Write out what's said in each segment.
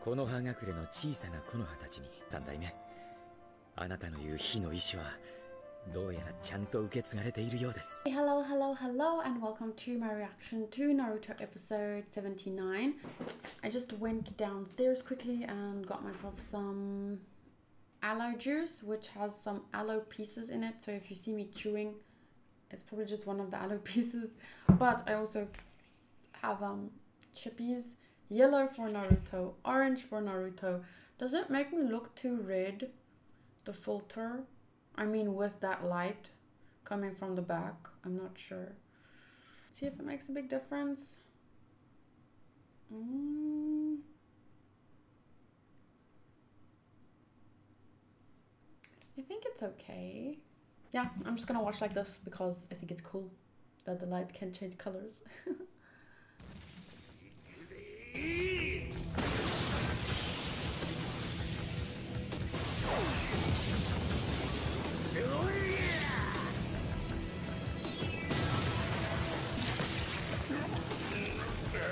この葉隠れの小さな木の葉たちに三代目、あなたの言う火の意志はどうやらちゃんと受け継がれているようです。Hello, hello, hello, and welcome to my reaction to Naruto episode 79. I just went downstairs quickly and got myself some aloe juice, which has some aloe pieces in it. So if you see me chewing, it's probably just one of the aloe pieces. But I also have chippies, yellow for Naruto, orange for Naruto. Does it make me look too red, the filter? I mean, with that light coming from the back, I'm not sure. See if it makes a big difference. I think it's okay. Yeah, I'm just gonna watch like this because I think it's cool that the light can change colors.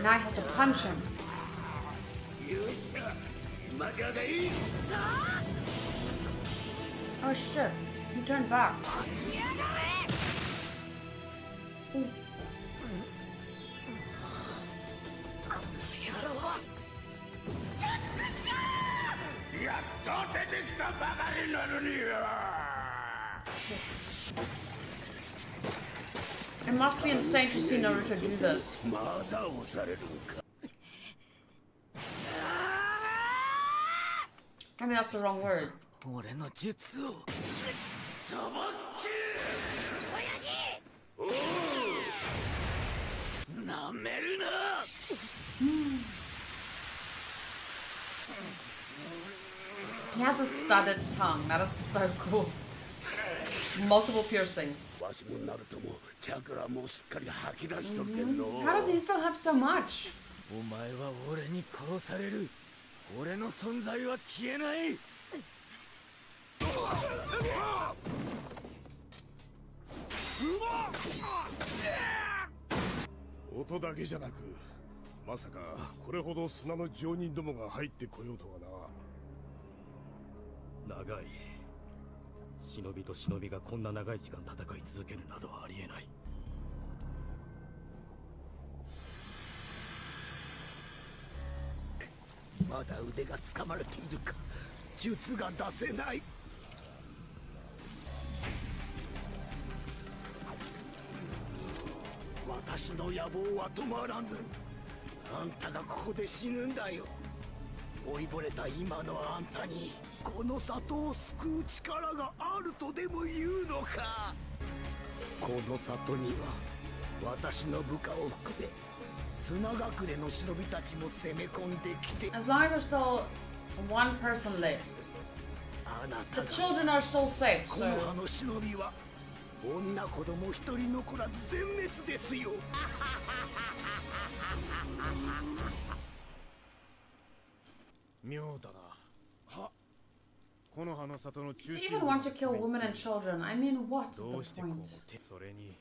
Now I have to punch him. Oh shit, he turned back. Ooh. Shit. It must be insane to see Naruto do this. I mean, that's the wrong word. He has a studded tongue. That is so cool. Multiple piercings. How does he still have so much? Nagai. 忍びと忍びがこんな長い時間戦い続けるなどありえない。まだ腕が掴まれているか。術が出せない。私の野望は止まらず、あんたがここで死ぬんだよ。老いぼれた今のあんたにこの里を救う力があるとでも言うのか。この里には私の部下を含め砂隠れの忍びたちも攻め込んできて。As long as there's still one person left, the children are still safe. So. この葉の忍びは女子供一人残らず全滅ですよ。To even want to kill women and children, I mean, what is the point? それに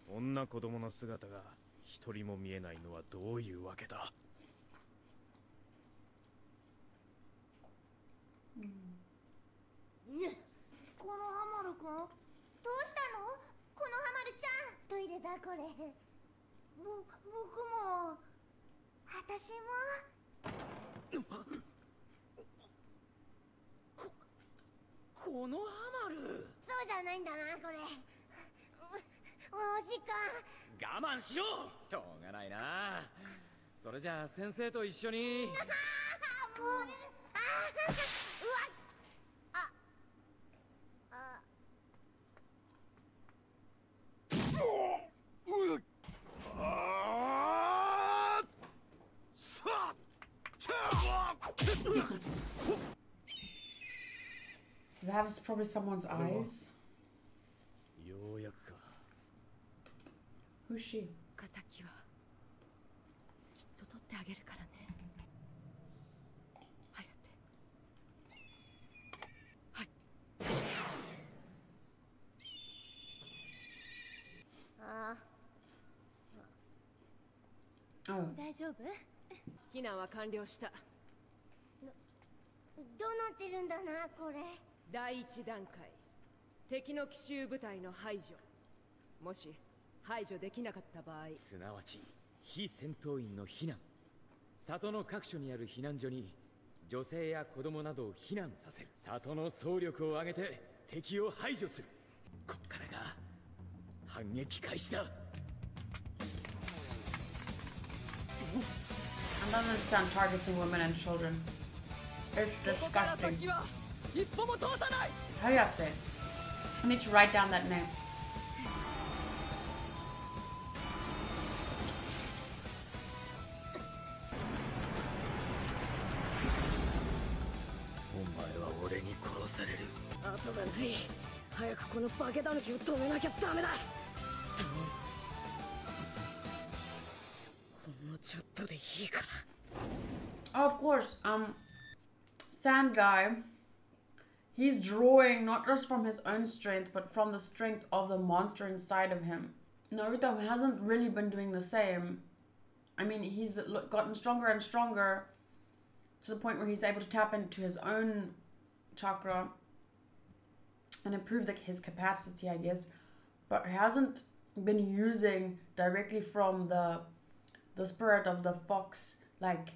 女子供の姿が一人も見えないのはどういうわけだ。このハマるくん、どうしたの？このハマるちゃん。トイレだこれ。僕も。私も。このハマる。そうじゃないんだなこれ。おしっこ。我慢しろ。しょうがないな。それじゃあ先生と一緒に。もう。うわ。That is probably someone's eyes. Who's she? 敵はきっと取ってあげるからね。颯。はい。ああ。Oh. 大丈夫？避難は完了した。どうなってるんだなこれ。第一段階、敵の奇襲部隊の排除。もし排除できなかった場合、すなわち非戦闘員の避難。里の各所にある避難所に女性や子供などを避難させる。里の総力を挙げて敵を排除する。こっからが反撃開始だ。I don't understand targeting women and children. It's ここから disgusting. 先は一歩も通さない。 Hurry up there. I need to write down that name. お前は俺に殺される。後がない。早くこの化け狸を止めなきゃダメだ。ほんのちょっとでいいから。 Oh, of course. Sand guy. He's drawing not just from his own strength, but from the strength of the monster inside of him. Naruto hasn't really been doing the same. I mean, he's gotten stronger and stronger to the point where he's able to tap into his own chakra and improve his capacity, I guess. But he hasn't been using directly from the spirit of the fox, like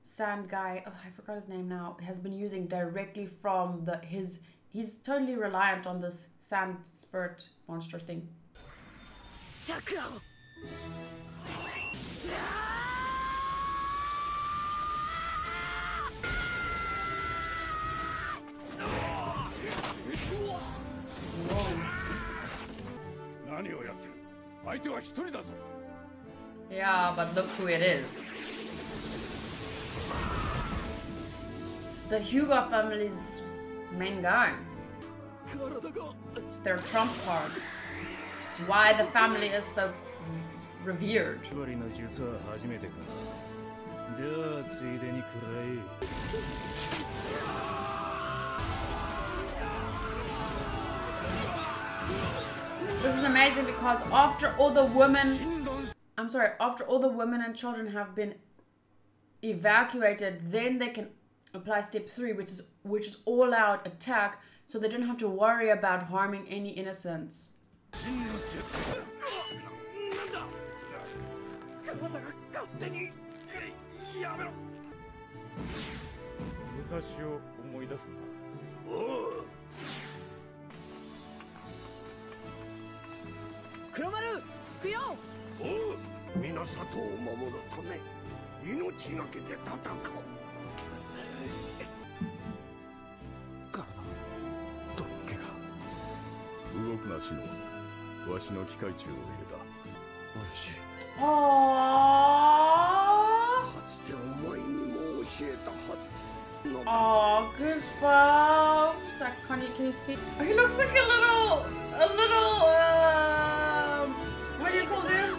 Sand guy. Oh, I forgot his name now. Has been using directly from he's totally reliant on this sand spirit monster thing. チャクラを。何をやってる。相手は一人だぞ。 Yeah, but look who it is. It's the Hyuga family's main guy. It's their trump card. It's why the family is so revered. 縛りの術は初めてか。じゃあついでに食らえ。This is amazing because after all the women, after all the women and children have been evacuated, then they can apply step 3, which is all out attack, so they don't have to worry about harming any innocents. 昔を思い出すな。黒丸、行くよ。おう、皆里を守るため命がけで戦う。体どっけが動くなしのわしの機械中を入れた。おいしい。 Aww. かつてお前にも教えたはずの。 Aww, goosebumps. Can you see? Oh, he looks like a little, what do you call them?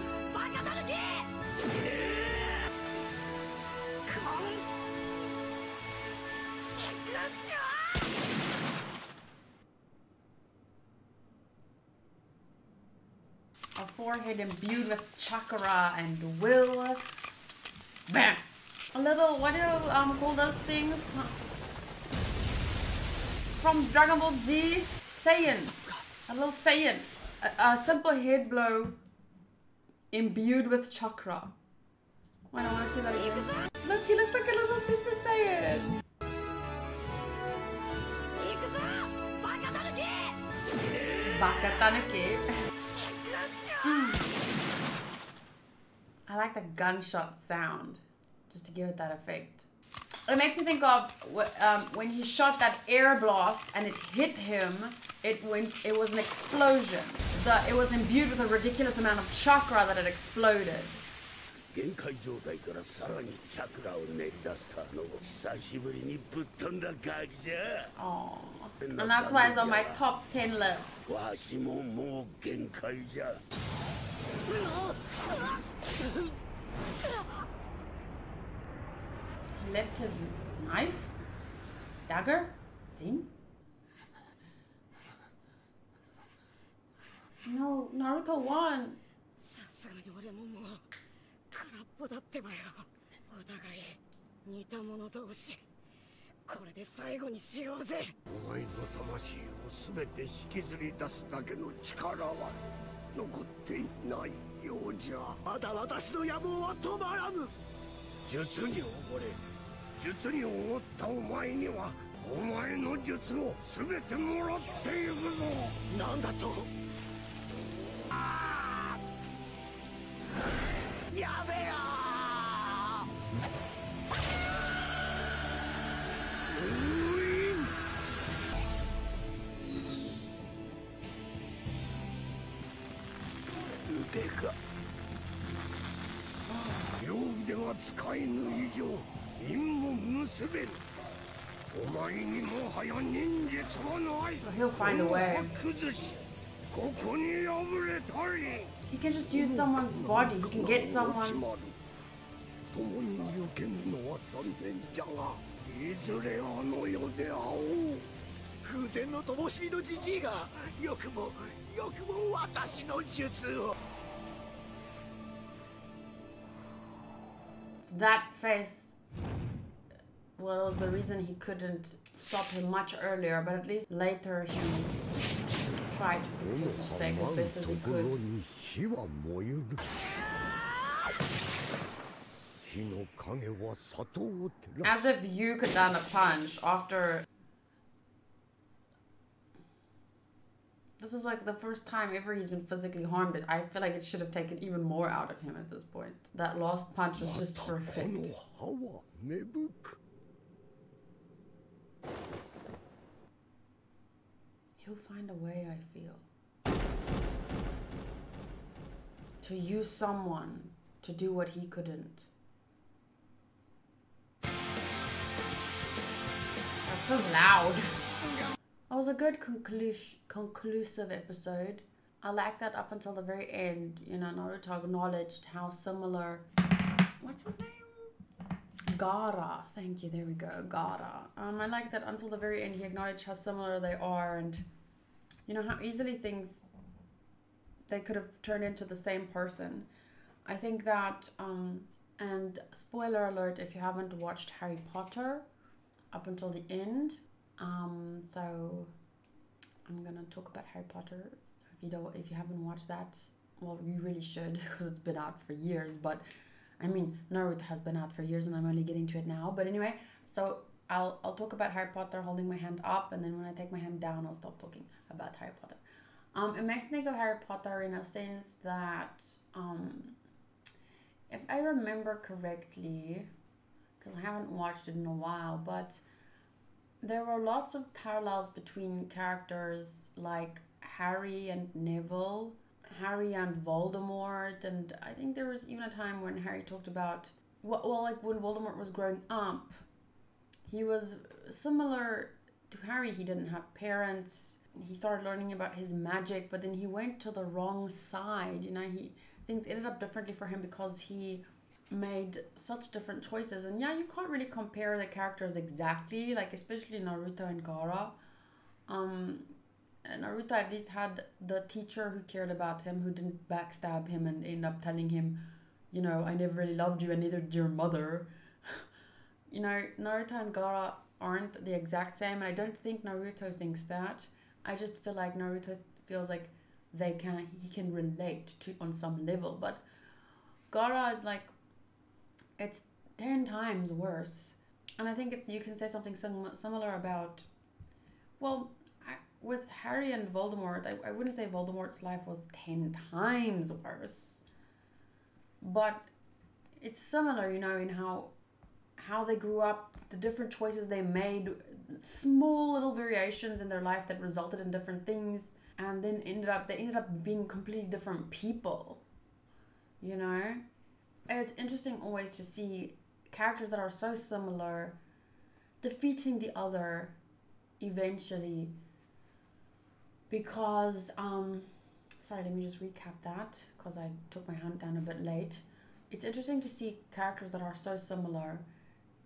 A forehead imbued with chakra and will. Bam! A little, what do you call those things? From Dragon Ball Z? Saiyan. A little Saiyan. A simple head blow imbued with chakra. Wait, I want to see that again. Look, he looks like a little Super Saiyan. Baka Tanuki. I like the gunshot sound, just to give it that effect. It makes me think of when he shot that air blast and it hit him. It was an explosion. It was imbued with a ridiculous amount of chakra that it exploded. 限界状態からさらにチャクラを練り出したのを久しぶりにぶっ飛んだガキじゃ。 Aww. And that's why it's on my top 10 list. わしももう限界じゃ。 He left his knife? Dagger? Thing? No, Naruto won. さすがに俺ももう空っぽだってばよ。お互い似た者同士。これで最後にしようぜ。お前の魂を全て引きずり出すだけの力は残っていないようじゃ。まだ私の野望は止まらぬ。術に溺れ術におごったお前にはお前の術を全てもらっていくぞ。なんだと。やべえよ腕が両腕が使えぬ以上陰も結べぬ。お前にもはや忍術はない。 He'll find a way. 崩しここに敗れたり。 He can just use someone's body. He can get someone. 共に行けぬのは残念じゃが、いずれあの世で会おう。風前の灯火のじじいがよくも私の術を。 That face, well, the reason he couldn't stop him much earlier, but at least later he tried to fix his mistake as best as he could. 火は燃える。火の影は里を照ら As if you could land a punch after. This is like the first time ever he's been physically harmed. I feel like it should have taken even more out of him at this point. That last punch was just perfect. この葉は芽吹く。 He'll find a way, I feel. To use someone to do what he couldn't. That's so loud. That was a good conclusive episode. I liked that up until the very end. You know, Naruto acknowledged how similar... What's his name? Gaara. Thank you, there we go. Gaara. I like that until the very end he acknowledged how similar they are and, you know, how easily things... they could have turned into the same person. I think that... and spoiler alert if you haven't watched Harry Potter up until the end... so I'm gonna talk about Harry Potter. So if you haven't watched that, well, you really should because it's been out for years. But I mean, Naruto has been out for years, and I'm only getting to it now. But anyway, so I'll talk about Harry Potter holding my hand up, and then when I take my hand down, I'll stop talking about Harry Potter. It makes me think of Harry Potter in a sense that, if I remember correctly, because I haven't watched it in a while, but there were lots of parallels between characters like Harry and Neville, Harry and Voldemort, and I think there was even a time when Harry talked about, well, like when Voldemort was growing up, he was similar to Harry. He didn't have parents. He started learning about his magic, but then he went to the wrong side. You know, things ended up differently for him because he made such different choices. And yeah, you can't really compare the characters exactly, like especially Naruto and Gaara. Naruto at least had the teacher who cared about him, who didn't backstab him and end up telling him, you know, I never really loved you and neither did your mother. You know, Naruto and Gaara aren't the exact same, and I don't think Naruto thinks that. I just feel like Naruto feels like he can relate to on some level, but Gaara is like, it's 10 times worse. And I think you can say something similar about, well, with Harry and Voldemort, I wouldn't say Voldemort's life was 10 times worse, but it's similar, you know, in how they grew up, the different choices they made, small little variations in their life that resulted in different things, and then they ended up being completely different people, you know? It's interesting always to see characters that are so similar defeating the other eventually, because sorry, let me just recap that because I took my hand down a bit late. It's interesting to see characters that are so similar,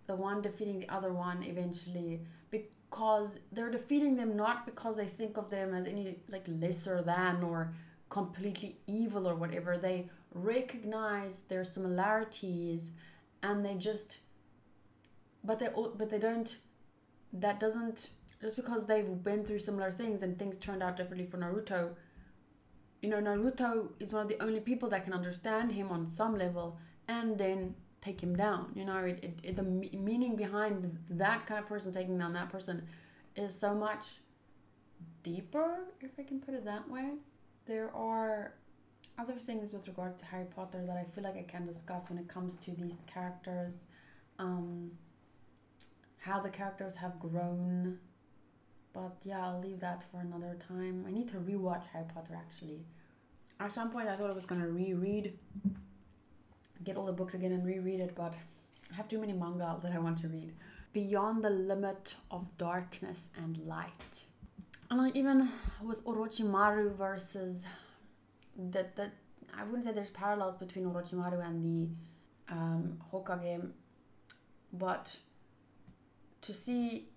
the one defeating the other one eventually, because they're defeating them not because they think of them as any like lesser than or completely evil or whatever. They recognize their similarities and they just, but they don't that doesn't, just because they've been through similar things and things turned out differently for Naruto, you know, Naruto is one of the only people that can understand him on some level and then take him down. You know, the meaning behind that kind of person taking down that person is so much deeper, if I can put it that way. There are other things with regards to Harry Potter that I feel like I can discuss when it comes to these characters, how the characters have grown. But yeah, I'll leave that for another time. I need to rewatch Harry Potter actually. At some point I thought I was going to reread, get all the books again and reread it, but I have too many manga that I want to read. Beyond the Limit of Darkness and Light. And like even with Orochimaru versus that I wouldn't say there's parallels between Orochimaru and the Hokage, but to see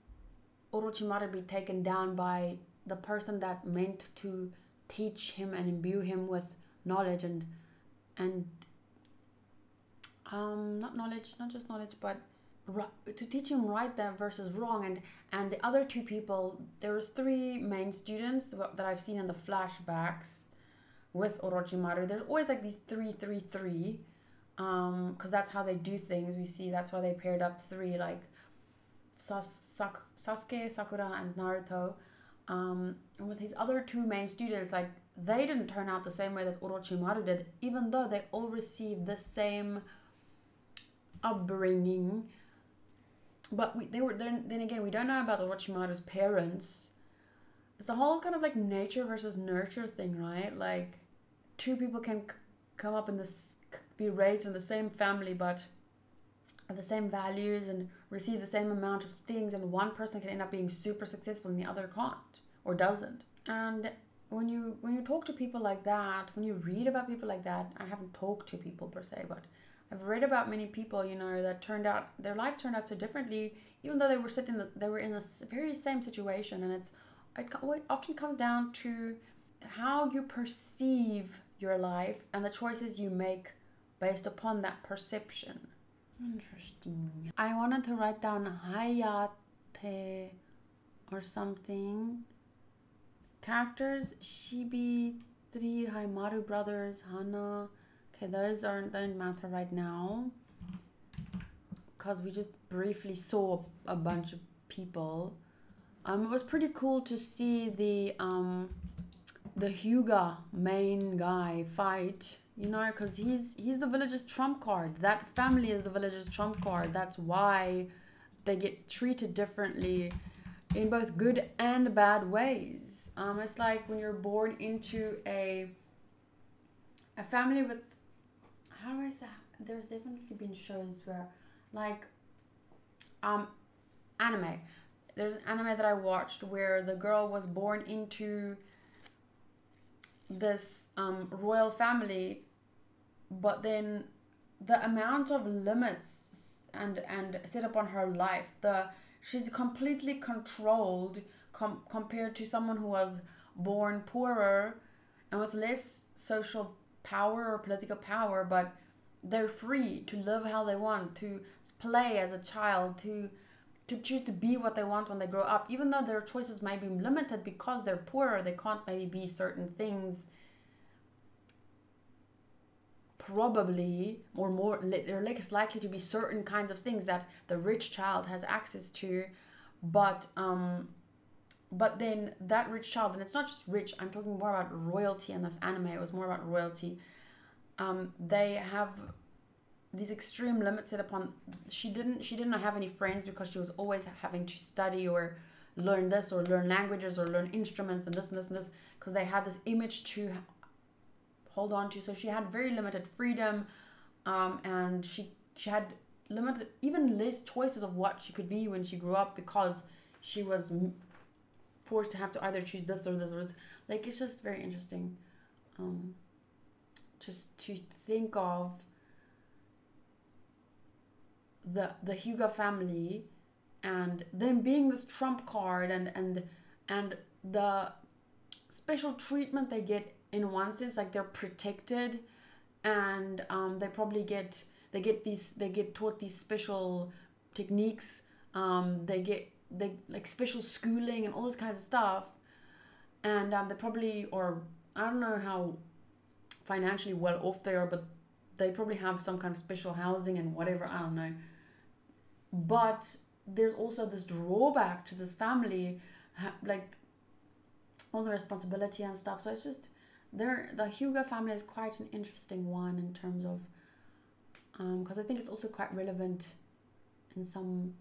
Orochimaru be taken down by the person that meant to teach him and imbue him with knowledge and not just knowledge, but to teach him right there versus wrong, and the other two people, there was 3 main students that I've seen in the flashbacks with Orochimaru. There's always like these 3 because that's how they do things. We see that's why they paired up 3, like Sasuke, Sakura, and Naruto. And with his other 2 main students, like they didn't turn out the same way that Orochimaru did, even though they all received the same upbringing. But then again, we don't know about Orochimaru's parents. It's the whole kind of like nature versus nurture thing, right? Like 2 people can come up in this, be raised in the same family, but have the same values and receive the same amount of things, and one person can end up being super successful and the other can't or doesn't. And when you talk to people like that, when you read about people like that, I haven't talked to people per se, but I've read about many people, you know, that their lives turned out so differently, even though they were in the very same situation. And it often comes down to how you perceive your life and the choices you make based upon that perception. Interesting. I wanted to write down Hayate or something. Characters: Shibi, 3 Haimaru brothers, Hana. Okay, those don't matter right now because we just briefly saw a bunch of people. It was pretty cool to see the Hyuga main guy fight, you know, because he's the village's trump card. That family is the village's trump card. That's why they get treated differently in both good and bad ways. It's like when you're born into a family with, how do I say, there's definitely been shows where, like, anime. There's an anime that I watched where the girl was born into this royal family, but then the amount of limits and set up on her life, she's completely controlled compared to someone who was born poorer and with less social power or political power, but they're free to live how they want, to play as a child, to choose to be what they want when they grow up, even though their choices may be limited because they're poorer. They can't maybe be certain things, probably, or more, they're less likely to be certain kinds of things that the rich child has access to. But then that rich child, and it's not just rich, I'm talking more about royalty in this anime. It was more about royalty. They have these extreme limits set upon. She didn't have any friends because she was always having to study or learn this or learn languages or learn instruments and this and this and this, because they had this image to hold on to. So she had very limited freedom, and she had limited, even less choices of what she could be when she grew up, because she was forced to have to either choose this or this or this. Like, it's just very interesting, just to think of the Hyuga family and them being this trump card, and the special treatment they get in one sense. Like, they're protected, and they probably get taught these special techniques. They get they like special schooling and all this kinds of stuff, and they probably, or I don't know how financially well off they are, but they probably have some kind of special housing and whatever, I don't know. But there's also this drawback to this family, like all the responsibility and stuff. So it's just, the Hyuga family is quite an interesting one in terms of, because I think it's also quite relevant in some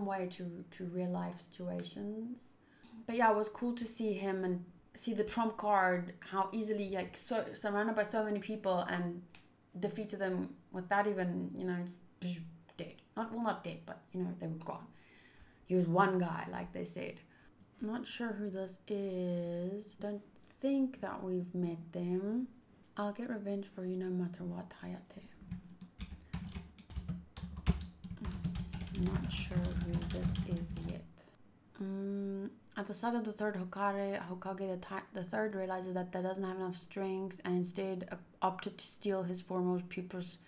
way to real life situations. But yeah, it was cool to see him and see the trump card, how easily, like, so surrounded by so many people and defeated them without even, you know, just dead. Not dead, but you know, they were gone. He was one guy, like they said. I'm not sure who this is. Don't think that we've met them. I'll get revenge for you no matter what, Hayate. I'm not sure who this is yet. At the sight of the third Hokage, the third realizes that doesn't have enough strength and instead opted to steal his former pupil's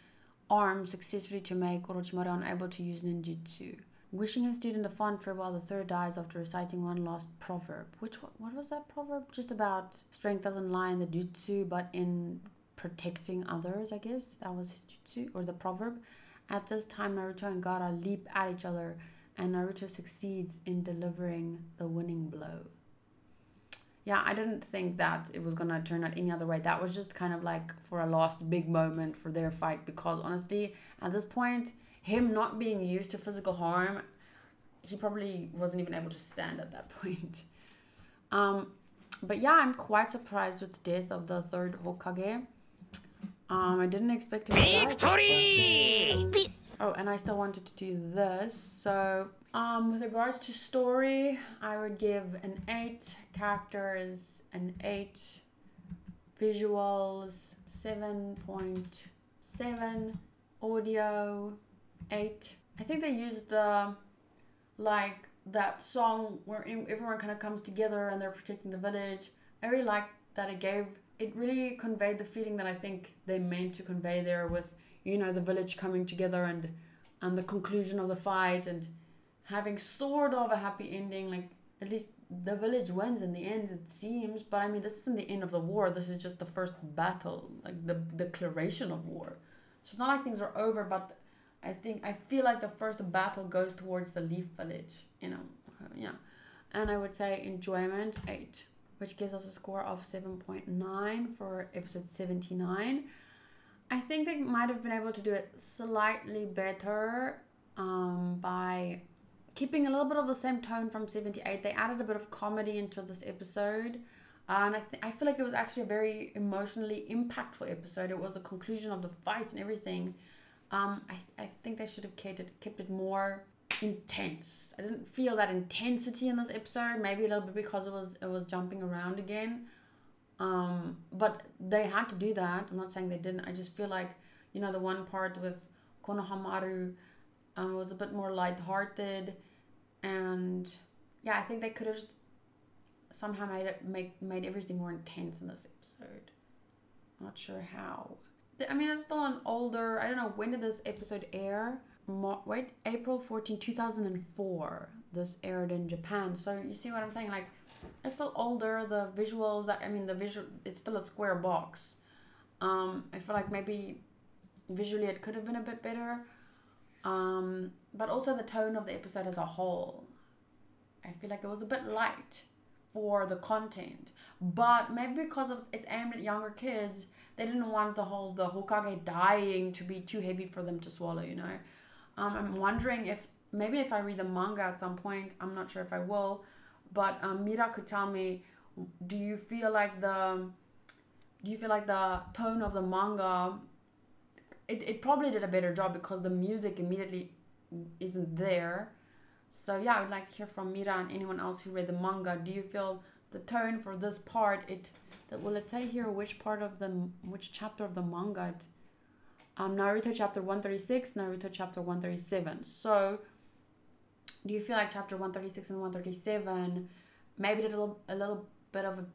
arm successfully to make Orochimaru unable to use ninjutsu. Wishing his student a fond farewell, the third dies after reciting one last proverb. What was that proverb? Just about strength doesn't lie in the jutsu, but in protecting others, I guess. That was his jutsu, or the proverb. At this time, Naruto and Gaara leap at each other, and Naruto succeeds in delivering the winning blow. Yeah, I didn't think that it was gonna turn out any other way. That was just kind of like for a last big moment for their fight, because honestly, at this point, him not being used to physical harm, he probably wasn't even able to stand at that point. But yeah, I'm quite surprised with the death of the third Hokage. I didn't expect him to die. Victory! Oh, and I still wanted to do this. So, with regards to story, I would give an 8. Characters, an 8. Visuals, 7.7. Audio, 8. I think they used the, like, that song where everyone kind of comes together and they're protecting the village. I really liked that it really conveyed the feeling that I think they meant to convey there with, you know, the village coming together and the conclusion of the fight and having sort of a happy ending. Like, at least the village wins in the end, it seems. But I mean, this isn't the end of the war. This is just the first battle, like the declaration of war. So it's not like things are over, but I feel like the first battle goes towards the Leaf Village, you know. Yeah. And I would say enjoyment, 8. Which gives us a score of 7.9 for episode 79. I think they might have been able to do it slightly better by keeping a little bit of the same tone from 78. They added a bit of comedy into this episode. And I feel like it was actually a very emotionally impactful episode. It was the conclusion of the fight and everything. I think they should have kept it more intense. I didn't feel that intensity in this episode, maybe a little bit because it was jumping around again, but they had to do that. I'm not saying they didn't. I just feel like, you know, the one part with Konohamaru was a bit more lighthearted, and yeah, I think they could have just somehow made everything more intense in this episode. Not sure how. I mean, it's still an older, I don't know, when did this episode air? April 14, 2004. This aired in Japan. So you see what I'm saying? Like, it's still older. The visuals, it's still a square box. I feel like maybe visually it could have been a bit better. But also the tone of the episode as a whole, I feel like it was a bit light for the content. But maybe because it's aimed at younger kids, they didn't want the Hokage dying to be too heavy for them to swallow, you know. I'm wondering if I read the manga at some point, I'm not sure if I will, but Mira could tell me, do you feel like the tone of the manga, it probably did a better job because the music immediately isn't there. So yeah, I would like to hear from Mira and anyone else who read the manga. Do you feel the tone for this part, let's say here which chapter of the manga Naruto chapter 136, Naruto chapter 137. So, do you feel like chapter 136 and 137 maybe did a little bit of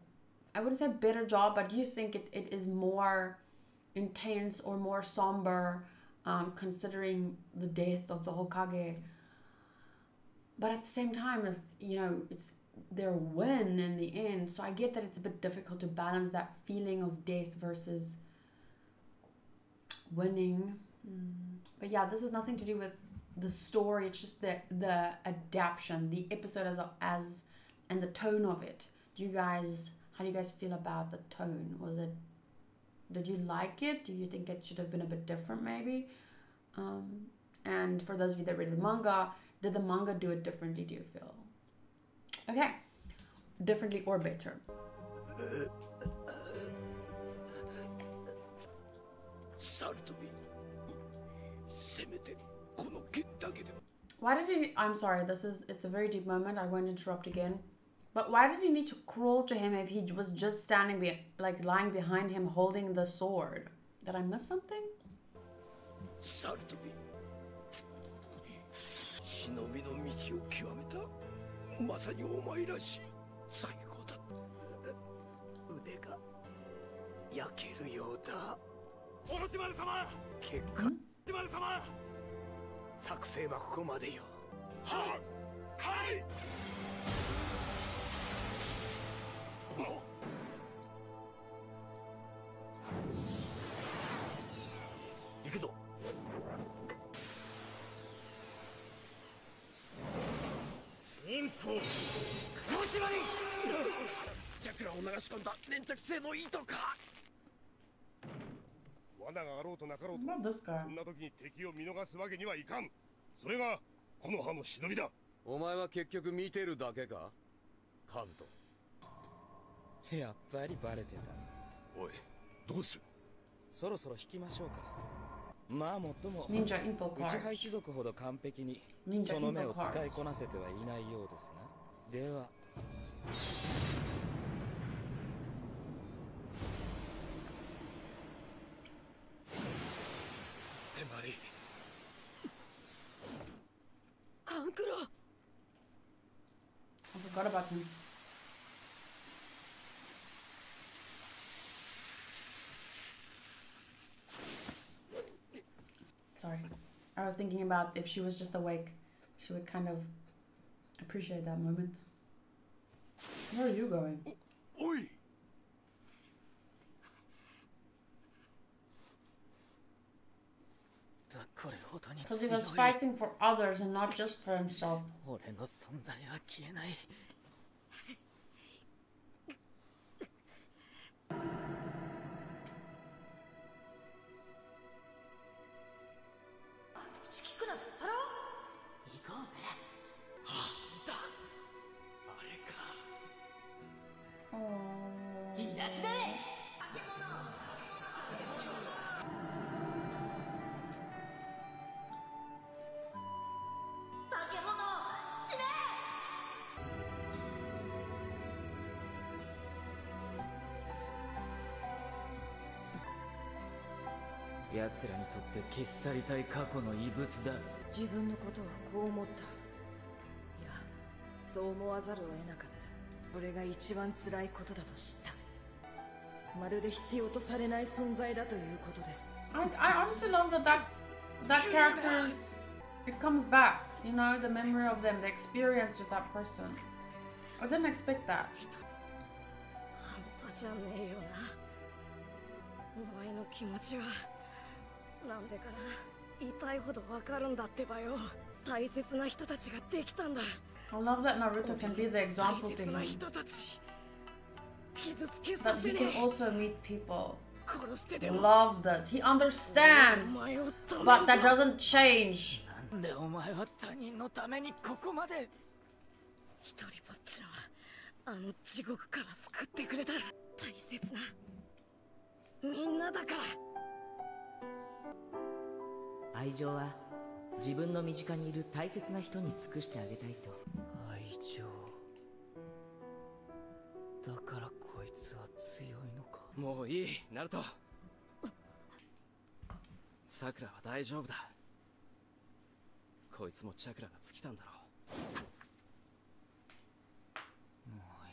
I wouldn't say better job, but do you think it is more intense or more somber, considering the death of the Hokage? but at the same time, it's, you know, it's their win in the end. So I get that it's a bit difficult to balance that feeling of death versus winning. But yeah, this has nothing to do with the story. It's just the adaptation, the episode as and the tone of it. How do you guys feel about the tone? Did you like it? Do you think it should have been a bit different maybe? And for those of you that read the manga, did the manga do it differently, do you feel? Okay. Differently or better? Why did he... I'm sorry, it's a very deep moment. I won't interrupt again. But why did he need to crawl to him if he was just standing, lying behind him holding the sword? Did I miss something? What this guy? こんな時に敵を見逃すわけにはいかん。それがこの葉の忍びだ。お前は結局見てるだけか、カブト。やっぱりバレてた。おい、どうする？そろそろ引きましょうか。まあもっとも、忍者インフォカード。内派一族ほど完璧にその目を使いこなせてはいないようですな。では。I forgot about him. Sorry. I was thinking about if she was just awake, she would kind of appreciate that moment. Where are you going? Oi! Because he was fighting for others and not just for himself. Oh. 奴らにとって消し去りたい過去の遺物だ。自分のことをこう思った。いや、そう思わざるを得なかった。それが一番辛いことだと知った。まるで必要とされない存在だということです。I honestly love that character's it comes back, you know, the memory of them, the experience with that person. I didn't expect that. 半端じゃねえよな。お前の気持ちはなんでかな、痛いほどわかるんだってばよ。大切な人たちができたんだ。 I love that Naruto can be the example to him. But he can also meet people. Love this. He understands, but that doesn't change. なんでお前は他人のためにここまで。一人ぼっちのあの地獄から救ってくれた大切なみんなだから。愛情は自分の身近にいる大切な人に尽くしてあげたいと。愛情だからこいつは強いのか。もういい、ナルト。さくらは大丈夫だ。こいつもチャクラが尽きたんだろう。もう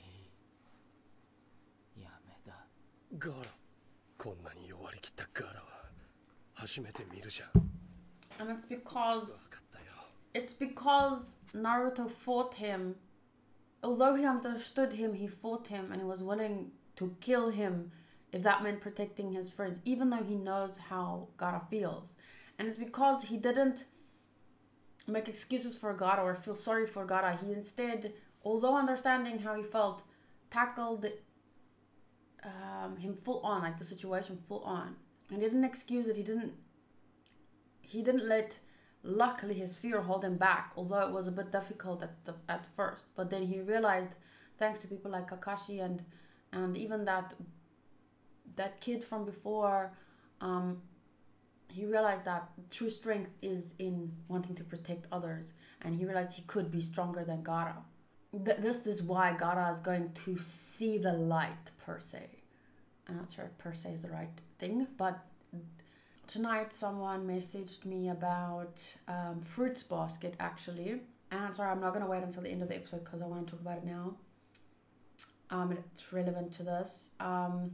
いい、やめだ。ガラ、こんなに弱りきったガラは初めて見るじゃん。And it's because Naruto fought him. Although he understood him, he fought him and he was willing to kill him if that meant protecting his friends, even though he knows how Gaara feels. And it's because he didn't make excuses for Gaara or feel sorry for Gaara. He instead, although understanding how he felt, tackled him full on, like the situation full on. And he didn't excuse it. He didn't let, luckily, his fear hold him back, although it was a bit difficult at first. But then he realized, thanks to people like Kakashi and even that kid from before, he realized that true strength is in wanting to protect others, and he realized he could be stronger than Gaara. This is why Gaara is going to see the light, per se. I'm not sure if per se is the right thing, but tonight someone messaged me about Fruits Basket, actually. And sorry, I'm not going to wait until the end of the episode because I want to talk about it now. It's relevant to this. And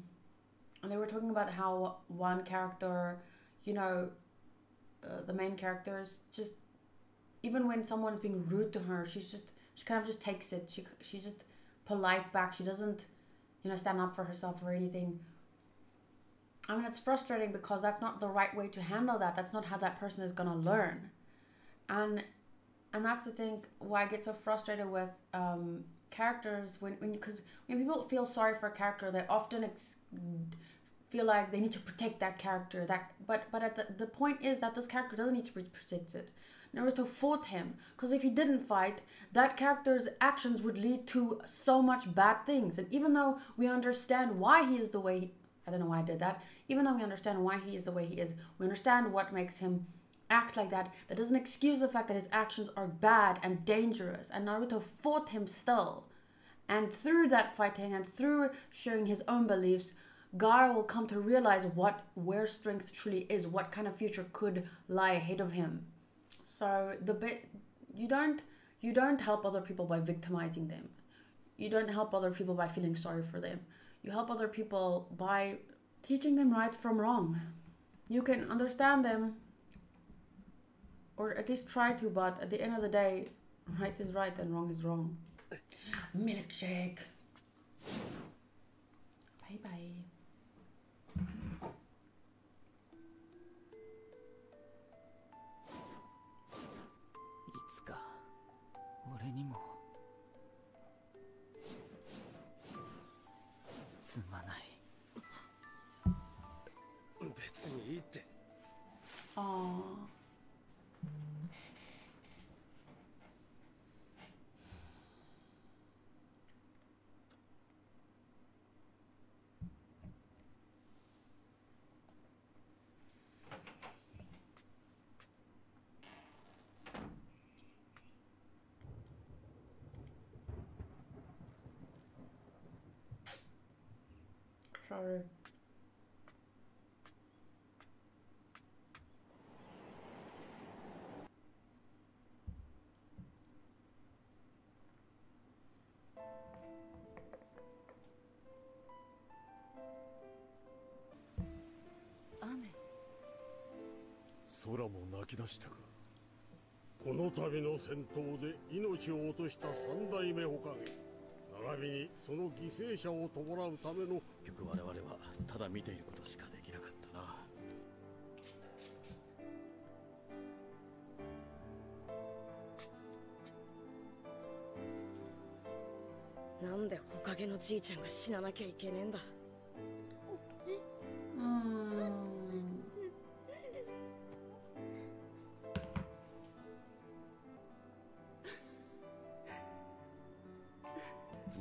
they were talking about how one character, you know, the main characters, just, even when someone is being rude to her, she kind of just takes it. She's just polite back. She doesn't, you know, stand up for herself or anything. I mean, it's frustrating because that's not the right way to handle that. That's not how that person is going to learn. And that's the thing why I get so frustrated with characters because when people feel sorry for a character, they often feel like they need to protect that character. But the point is that this character doesn't need to be protected. Naruto fought him because if he didn't fight, that character's actions would lead to so much bad things. And even though we understand why he is the way I don't know why I did that. Even though we understand why he is the way he is, we understand what makes him act like that. That doesn't excuse the fact that his actions are bad and dangerous. And Naruto fought him still. And through that fighting and through sharing his own beliefs, Gaara will come to realize where strength truly is, what kind of future could lie ahead of him. So you don't help other people by victimizing them. You don't help other people by feeling sorry for them. You help other people by teaching them right from wrong. You can understand them, or at least try to, but at the end of the day, right is right and wrong is wrong. Milkshake. Bye bye. いつか俺にもすまない。別にいいって。ああ。Sorry.空も泣き出したか。この度の戦闘で命を落とした三代目火影、並びにその犠牲者を弔うための。結局我々はただ見ていることしかできなかったな。なんで火影のじいちゃんが死ななきゃいけねえんだ。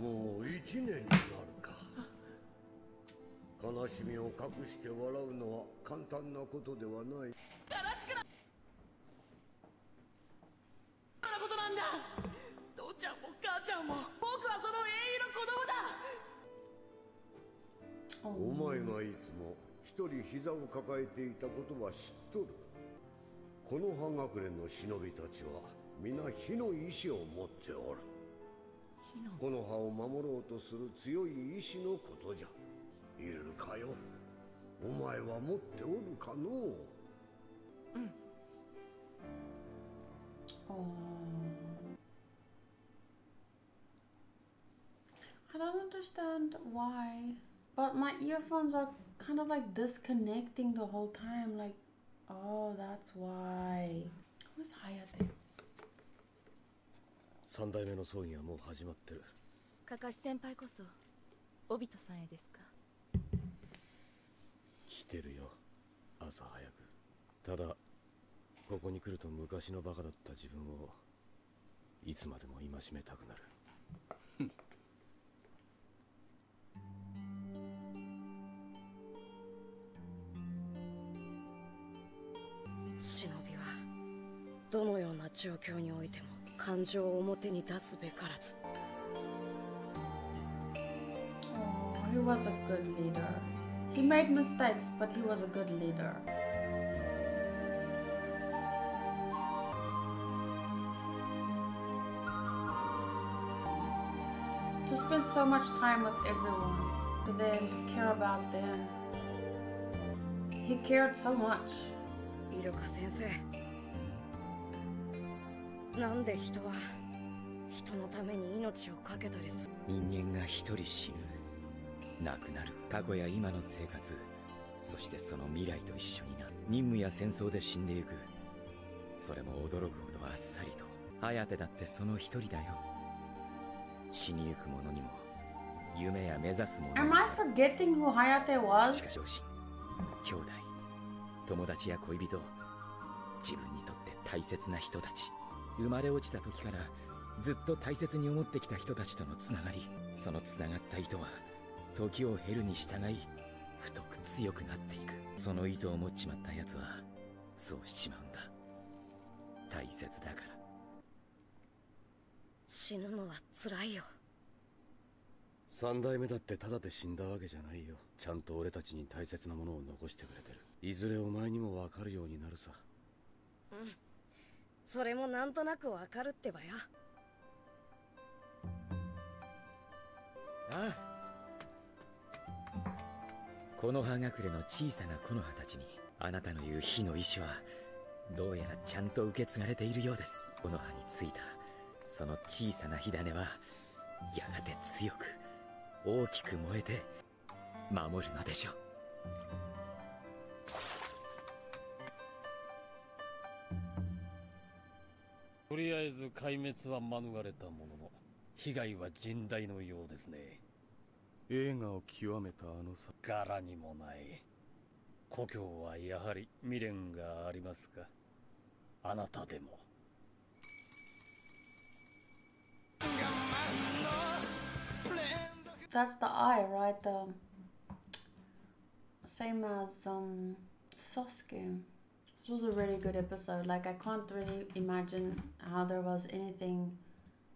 もう1年になるか。悲しみを隠して笑うのは簡単なことではない。悲しくなことなんだ。父ちゃんも母ちゃんも僕はその永遠の子供だ。お前がいつも一人膝を抱えていたことは知っとる。この葉隠れの忍びたちは皆火の意志を持っておる。この葉を守ろうとする強い意志のことじゃ。いるかよ。お前は持っておるかのう。understand why. But my earphones are kind of like disconnecting the whole time. Like, oh, that's why. Who's Hayate? 三代目の葬儀はもう始まってる。かかし先輩こそオビトさんへですか？来てるよ、朝早く。ただここに来ると昔のバカだった自分をいつまでも戒めたくなる。忍びはどのような状況においても感情を表に出すべからず。 Oh, he was a good leader. He made mistakes, but he was a good leader. To spend so much time with everyone, to then care about them. He cared so much. イルカ先生、なんで人は人のために命を懸けたりする？人間が一人死ぬ、亡くなる。過去や今の生活、そしてその未来と一緒にな。任務や戦争で死んでゆく。それも驚くほどあっさりと。颯だってその一人だよ。死にゆく者にも夢や目指すもの。 Am I forgetting who Hayate was? しかし両親、兄弟、友達や恋人、自分にとって大切な人たち、生まれ落ちた時からずっと大切に思ってきた人たちとのつながり、そのつながった糸は時を経るに従い太く強くなっていく。その糸を持っちまったやつはそうしちまうんだ。大切だから。死ぬのは辛いよ。三代目だってただで死んだわけじゃないよ。ちゃんと俺たちに大切なものを残してくれてる。いずれお前にも分かるようになるさ。うん、それもなんとなく分かるってばよ。ああ、この葉隠れの小さな木の葉たちにあなたの言う火の意志はどうやらちゃんと受け継がれているようです。この葉についたその小さな火種はやがて強く大きく燃えて守るのでしょう。とりあえず壊滅は免れたものの被害は甚大のようですね。映画を極めたあのさ。柄にもない。故郷はやはり未練がありますか？あなたでも。That's the eye, right? Same as Sasuke. This was a really good episode. Like, I can't really imagine how there was anything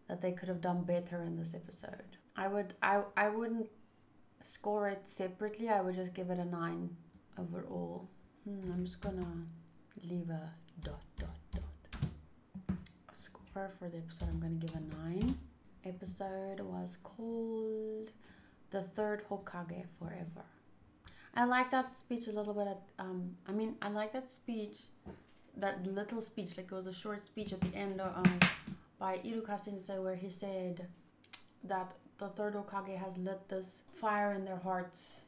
that they could have done better in this episode. I wouldn't score it separately. I would just give it a 9 overall. I'm just gonna leave a ... A score for the episode. I'm gonna give a 9. Episode was called The Third Hokage Forever. I like that speech a little bit. I mean, I like that speech, that little speech, like it was a short speech at the end by Iruka Sensei, where he said that the third Hokage has lit this fire in their hearts.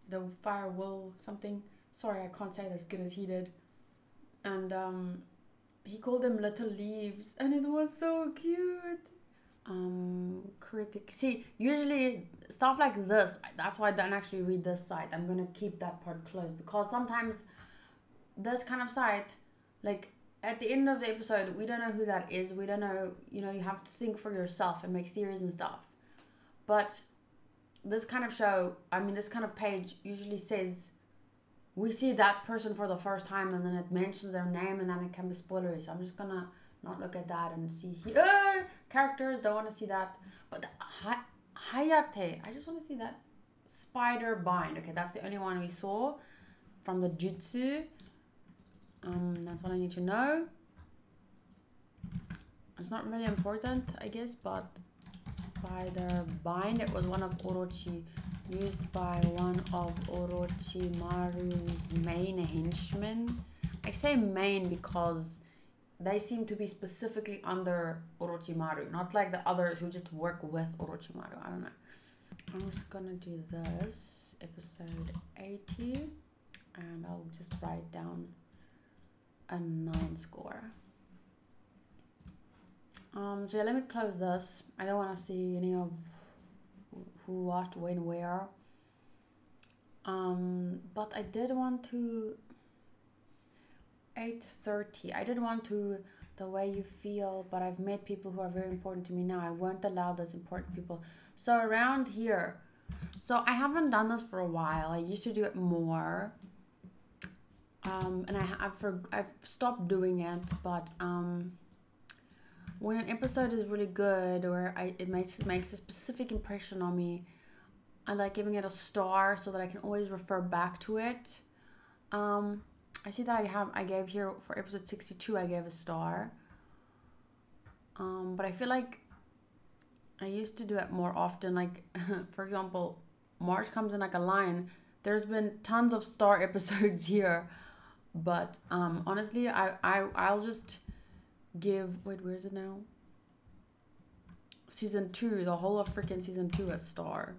The fire will something. Sorry, I can't say it as good as he did. And he called them little leaves, and it was so cute. See, usually stuff like this, that's why I don't actually read this site. I'm gonna keep that part closed, because sometimes this kind of site, like at the end of the episode, we don't know who that is. We don't know, you know, you have to think for yourself and make theories and stuff. But this kind of show, I mean, this kind of page usually says we see that person for the first time, and then it mentions their name, and then it can be spoilers. So I'm just gonna not look at that and see characters. Don't want to see that. But Hayate, I just want to see that spider bind. Okay, that's the only one we saw from the jutsu. That's what I need to know. It's not really important, I guess, but spider bind, it was one of Orochi, used by one of Orochimaru's main henchmen. I say main because they seem to be specifically under Orochimaru, not like the others who just work with Orochimaru. I don't know. I'm just gonna do this, episode 80, and I'll just write down a 9 score. So yeah, let me close this. I don't want to see any of who, what, when, where. But I did want to 8:30. I did want to the way you feel, but I've met people who are very important to me now. I won't allow those important people. So around here. So I haven't done this for a while. I used to do it more. And I've stopped doing it, but when an episode is really good or it makes a specific impression on me, I like giving it a star so that I can always refer back to it. I see that I gave here for episode 62, I gave a star. But I feel like I used to do it more often. Like, for example, March Comes in Like a Lion. There's been tons of star episodes here. But honestly, I'll just give, wait, where is it now? Season 2, the whole of freaking season 2 a star.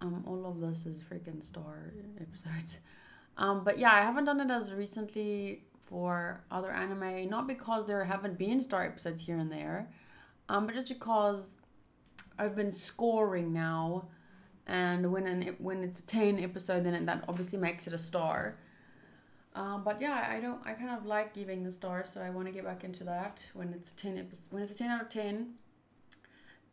All of this is freaking star episodes. But yeah, I haven't done it as recently for other anime, not because there haven't been star episodes here and there, but just because I've been scoring now, and when it's a 10 episode, then that obviously makes it a star. But yeah, I kind of like giving the stars, so I want to get back into that when it's 10 when it's a 10 out of 10.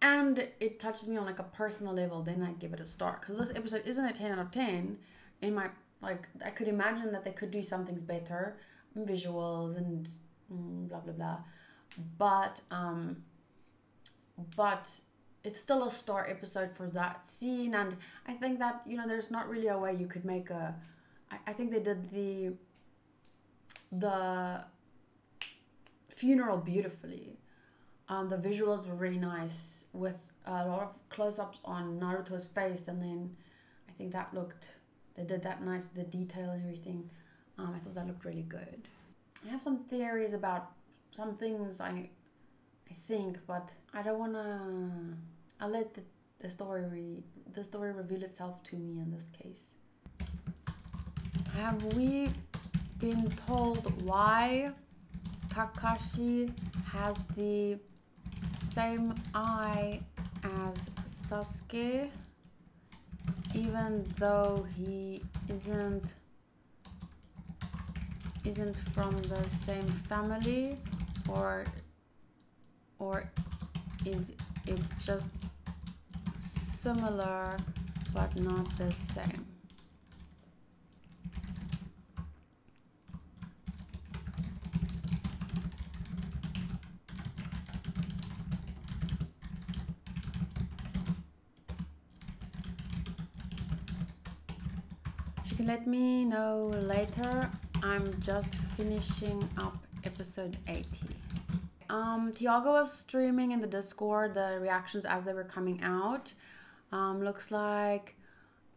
And it touches me on like a personal level, then I give it a star. Because this episode isn't a 10 out of 10. In my, like, I could imagine that they could do some things better. Visuals and blah, blah, blah. But it's still a star episode for that scene. And I think that, you know, there's not really a way you could make a... I think they did the funeral beautifully. The visuals were really nice with a lot of close-ups on Naruto's face, and then I think that looked, they did that nice, the detail and everything. I thought that looked really good. I have some theories about some things I think, but I don't want to, I'll let the story reveal itself to me in this case. Have we been told why Kakashi has the same eye as Sasuke, even though he isn't from the same family, or is it just similar but not the same? You can let me know later. I'm just finishing up episode 80. Tiago was streaming in the Discord the reactions as they were coming out. Looks like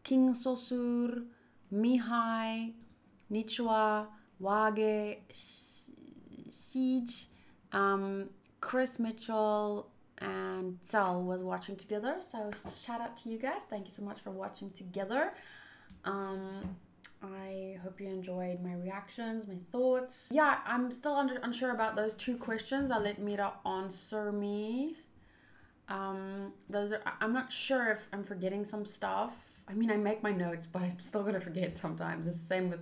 King Sosur, Mihai, Nichua, Wage, Siege, Chris Mitchell, and Sal was watching together. So shout out to you guys. Thank you so much for watching together. I hope you enjoyed my reactions, my thoughts. Yeah, I'm still unsure about those 2 questions. I'll let Mira answer me. I'm not sure if I'm forgetting some stuff. I mean, I make my notes, but I'm still gonna forget sometimes. It's the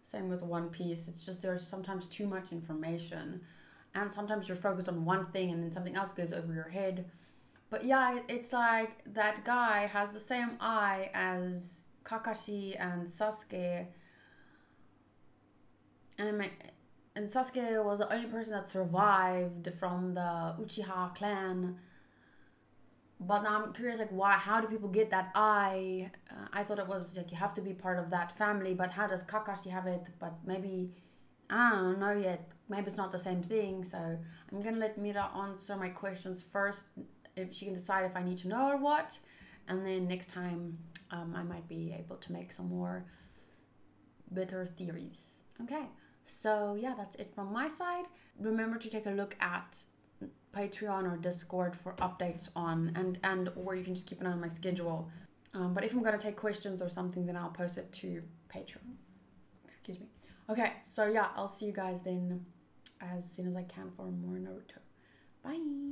same with One Piece. It's just there's sometimes too much information, and sometimes you're focused on one thing and then something else goes over your head. But yeah, it's like that guy has the same eye as Kakashi and Sasuke, and Sasuke was the only person that survived from the Uchiha clan. But now I'm curious, like, why? How do people get that eye? I thought it was like you have to be part of that family, but how does Kakashi have it? But maybe, I don't know yet. Maybe it's not the same thing. So I'm gonna let Mira answer my questions first, if she can decide if I need to know or what. And then next time, I might be able to make some more better theories. Okay, so yeah, that's it from my side. Remember to take a look at Patreon or Discord for updates on, and or you can just keep an eye on my schedule. But if I'm going to take questions or something, then I'll post it to Patreon. Excuse me. Okay, so yeah, I'll see you guys then as soon as I can for more Naruto. Bye!